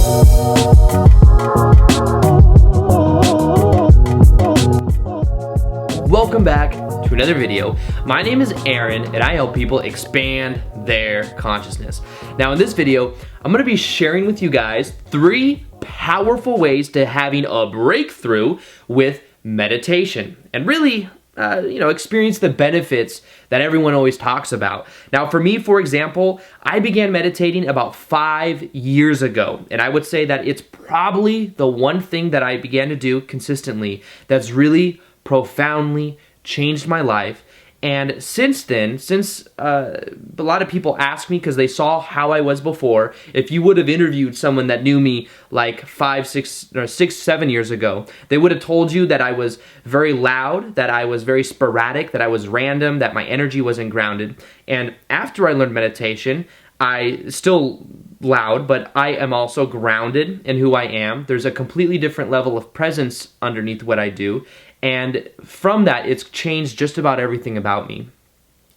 Welcome back to another video. My name is Aaron and I help people expand their consciousness. Now in this video, I'm gonna be sharing with you guys 3 powerful ways to having a breakthrough with meditation and really experience the benefits that everyone always talks about. Now for me, for example, I began meditating about 5 years ago, and I would say that it's probably the one thing that I began to do consistently that's really profoundly changed my life. And since then, a lot of people ask me because they saw how I was before, if you would have interviewed someone that knew me like 7 years ago, they would have told you that I was very loud, that I was very sporadic, that I was random, that my energy wasn't grounded. And after I learned meditation, I still loud, but I am also grounded in who I am. There's a completely different level of presence underneath what I do. And from that, it's changed just about everything about me.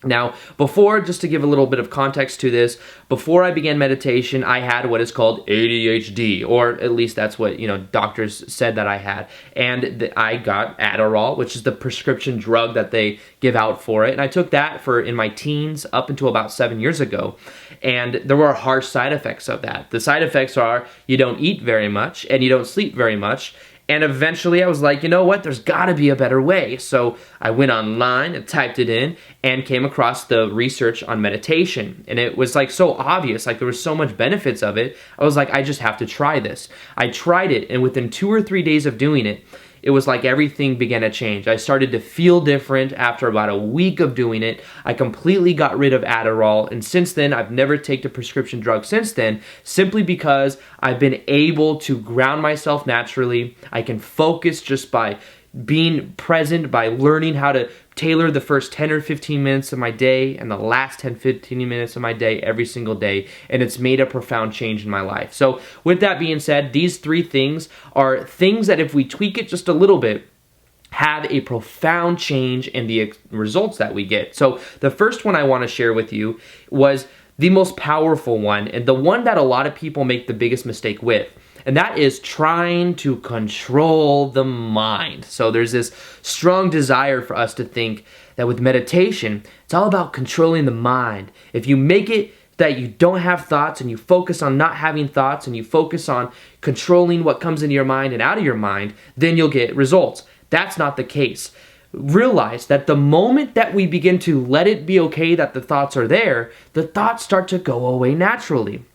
Now, just to give a little bit of context to this, before I began meditation, I had what is called ADHD, or at least that's what, doctors said that I had. And I got Adderall, which is the prescription drug that they give out for it. And I took that in my teens up until about 7 years ago. And there were harsh side effects of that. The side effects are you don't eat very much and you don't sleep very much. And eventually I was like, you know what, there's gotta be a better way. So I went online and typed it in and came across the research on meditation. And it was like so obvious, like there was so much benefits of it. I was like, I just have to try this. I tried it, and within 2 or 3 days of doing it, it was like everything began to change. I started to feel different after about a week of doing it. I completely got rid of Adderall, and since then, I've never taken a prescription drug since then, simply because I've been able to ground myself naturally. I can focus just by being present, by learning how to tailor the first 10 or 15 minutes of my day and the last 10, 15 minutes of my day every single day, and it's made a profound change in my life. So with that being said, these 3 things are things that if we tweak it just a little bit, have a profound change in the results that we get. So the first one I want to share with you was the most powerful one, and the one that a lot of people make the biggest mistake with. And that is trying to control the mind. So there's this strong desire for us to think that with meditation, it's all about controlling the mind. If you make it that you don't have thoughts and you focus on not having thoughts and you focus on controlling what comes into your mind and out of your mind, then you'll get results. That's not the case. Realize that the moment that we begin to let it be okay that the thoughts are there, the thoughts start to go away naturally.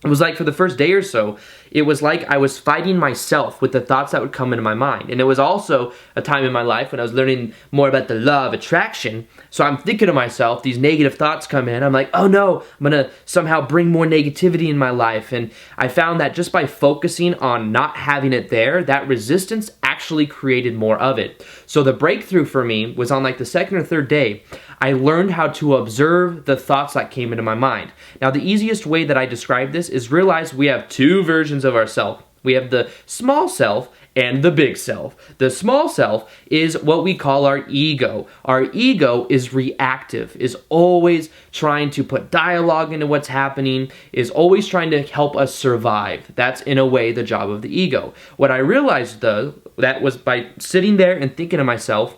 It was like for the first day or so, it was like I was fighting myself with the thoughts that would come into my mind. And it was also a time in my life when I was learning more about the law of attraction. So I'm thinking to myself, these negative thoughts come in. I'm like, oh no, I'm gonna somehow bring more negativity in my life. And I found that just by focusing on not having it there, that resistance actually created more of it. So the breakthrough for me was on like the 2nd or 3rd day. I learned how to observe the thoughts that came into my mind. Now, the easiest way that I describe this is realize we have 2 versions of ourselves. We have the small self and the big self. The small self is what we call our ego. Our ego is reactive, is always trying to put dialogue into what's happening, is always trying to help us survive. That's in a way the job of the ego. What I realized though, that was by sitting there and thinking to myself,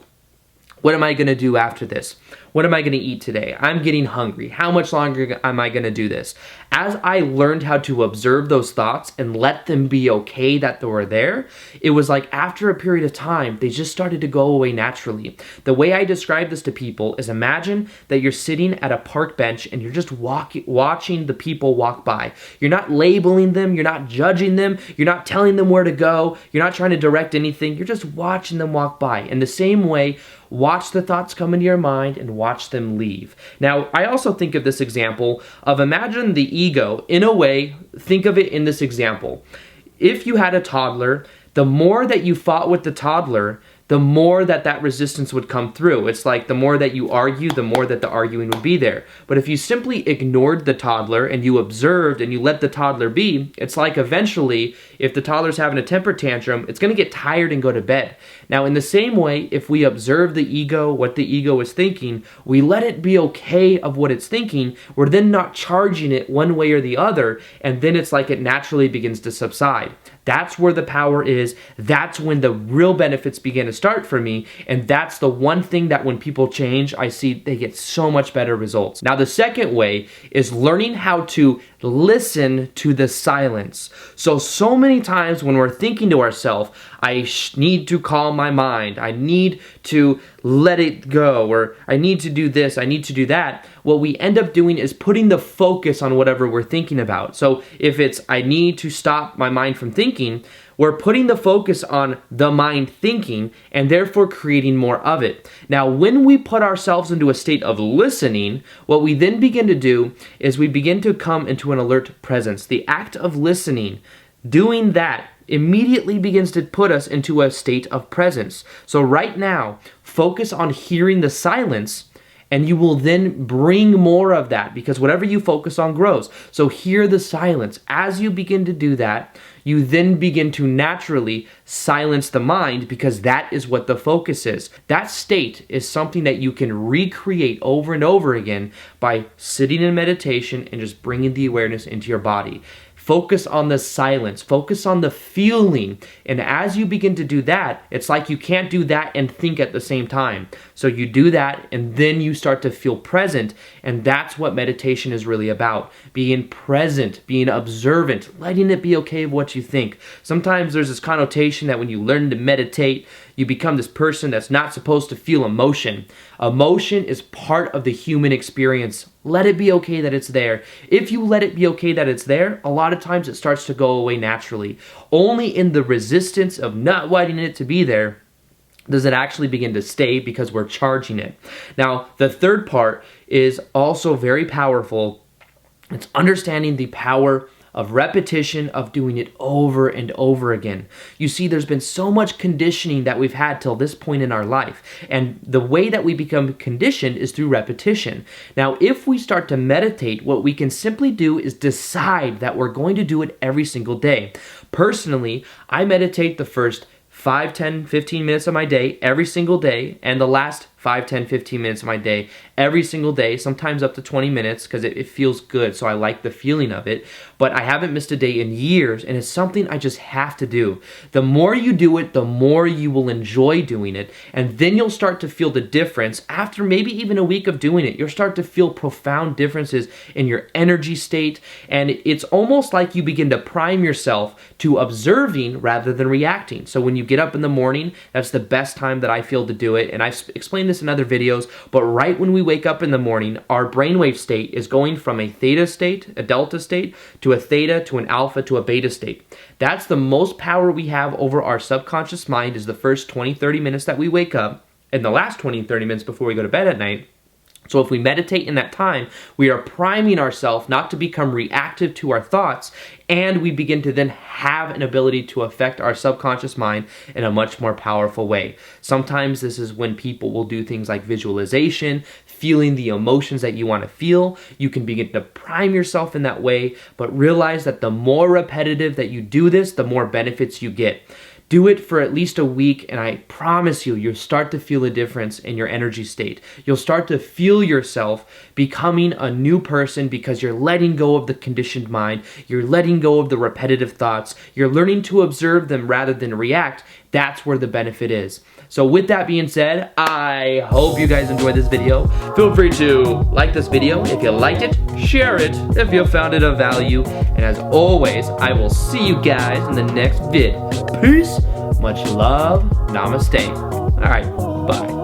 what am I going to do after this? What am I going to eat today? I'm getting hungry. How much longer am I going to do this? As I learned how to observe those thoughts and let them be okay that they were there, it was like after a period of time, they just started to go away naturally. The way I describe this to people is imagine that you're sitting at a park bench and you're just watching the people walk by. You're not labeling them. You're not judging them. You're not telling them where to go. You're not trying to direct anything. You're just watching them walk by. In the same way, watch the thoughts come into your mind and watch them leave. Now, I also think of this example of imagine the ego, in a way, think of it in this example. If you had a toddler, the more that you fought with the toddler, the more that resistance would come through. It's like the more that you argue, the more that the arguing would be there. But if you simply ignored the toddler and you observed and you let the toddler be, it's like eventually, if the toddler's having a temper tantrum, it's going to get tired and go to bed. Now, in the same way, if we observe the ego, what the ego is thinking, we let it be okay of what it's thinking, we're then not charging it one way or the other, and then it's like it naturally begins to subside. That's where the power is. That's when the real benefits begin to start for me. And that's the one thing that when people change, I see they get so much better results. Now, the second way is learning how to listen to the silence. So many times when we're thinking to ourselves, I need to calm my mind, I need to let it go, or I need to do this, I need to do that, what we end up doing is putting the focus on whatever we're thinking about. So if it's, I need to stop my mind from thinking, we're putting the focus on the mind thinking and therefore creating more of it. Now, when we put ourselves into a state of listening, what we then begin to do is we begin to come into an alert presence. The act of listening, doing that, immediately begins to put us into a state of presence. So right now, focus on hearing the silence, and you will then bring more of that, because whatever you focus on grows. So hear the silence. As you begin to do that, you then begin to naturally silence the mind, because that is what the focus is. That state is something that you can recreate over and over again by sitting in meditation and just bringing the awareness into your body. Focus on the silence, focus on the feeling. And as you begin to do that, it's like you can't do that and think at the same time. So you do that and then you start to feel present. And that's what meditation is really about. Being present, being observant, letting it be okay of what you think. Sometimes there's this connotation that when you learn to meditate, you become this person that's not supposed to feel emotion. Emotion is part of the human experience. Let it be okay that it's there. If you let it be okay that it's there, a lot of times it starts to go away naturally. Only in the resistance of not wanting it to be there does it actually begin to stay, because we're charging it. Now, the third part is also very powerful. It's understanding the power of repetition, of doing it over and over again. You see, there's been so much conditioning that we've had till this point in our life. And the way that we become conditioned is through repetition. Now, if we start to meditate, what we can simply do is decide that we're going to do it every single day. Personally, I meditate the first 5, 10, 15 minutes of my day every single day, and the last 5, 10, 15 minutes of my day every single day, sometimes up to 20 minutes, because it feels good, so I like the feeling of it. But I haven't missed a day in years, and it's something I just have to do. The more you do it, the more you will enjoy doing it, and then you'll start to feel the difference. After maybe even a week of doing it, you'll start to feel profound differences in your energy state, and it's almost like you begin to prime yourself to observing rather than reacting. So when you get up in the morning, that's the best time that I feel to do it, and I've explained this in other videos, but right when we wake up in the morning, our brainwave state is going from a theta state, a delta state, to a theta, to an alpha, to a beta state. That's the most power we have over our subconscious mind, is the first 20-30 minutes that we wake up, and the last 20-30 minutes before we go to bed at night. So if we meditate in that time, we are priming ourselves not to become reactive to our thoughts, and we begin to then have an ability to affect our subconscious mind in a much more powerful way. Sometimes this is when people will do things like visualization, feeling the emotions that you want to feel. You can begin to prime yourself in that way, but realize that the more repetitive that you do this, the more benefits you get. Do it for at least a week, and I promise you, you'll start to feel a difference in your energy state. You'll start to feel yourself becoming a new person, because you're letting go of the conditioned mind. You're letting go of the repetitive thoughts. You're learning to observe them rather than react. That's where the benefit is. So with that being said, I hope you guys enjoyed this video. Feel free to like this video if you liked it, share it if you found it of value, and as always, I will see you guys in the next vid. Peace, much love, namaste. All right, bye.